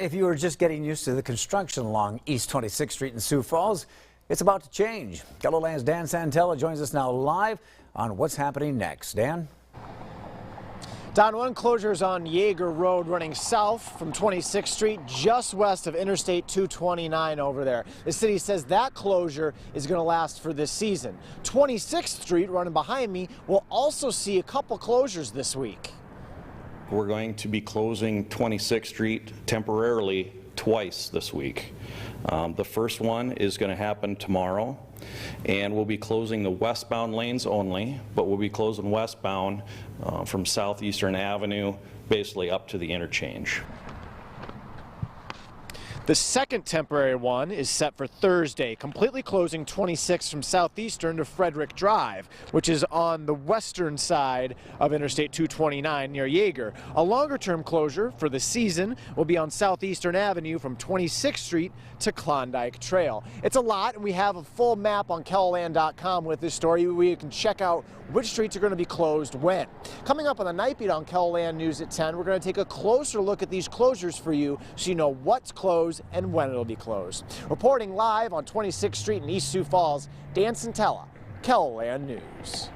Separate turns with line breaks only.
if you were just getting used to the construction along East 26th Street in Sioux Falls, it's about to change. KELOLAND's Dan Santella joins us now live on what's happening next. Dan?
Don, one closure is on Yeager Road running south from 26th Street, just west of Interstate 229 over there. The city says that closure is going to last for this season. 26th Street, running behind me, will also see a couple closures this week.
We're going to be closing 26th Street temporarily twice this week. The first one is going to happen tomorrow, and we'll be closing the westbound lanes only, but we'll be closing westbound from Southeastern Avenue basically up to the interchange.
The second temporary one is set for Thursday, completely closing 26 from Southeastern to Frederick Drive, which is on the western side of Interstate 229 near Yeager. A longer-term closure for the season will be on Southeastern Avenue from 26th Street to Klondike Trail. It's a lot, and we have a full map on KELOLAND.com with this story where you can check out which streets are going to be closed when. Coming up on the Night Beat on KELOLAND News at 10, we're going to take a closer look at these closures for you so you know what's closed and when it'll be closed. Reporting live on 26th Street in East Sioux Falls, Dan Santella, KELOLAND News.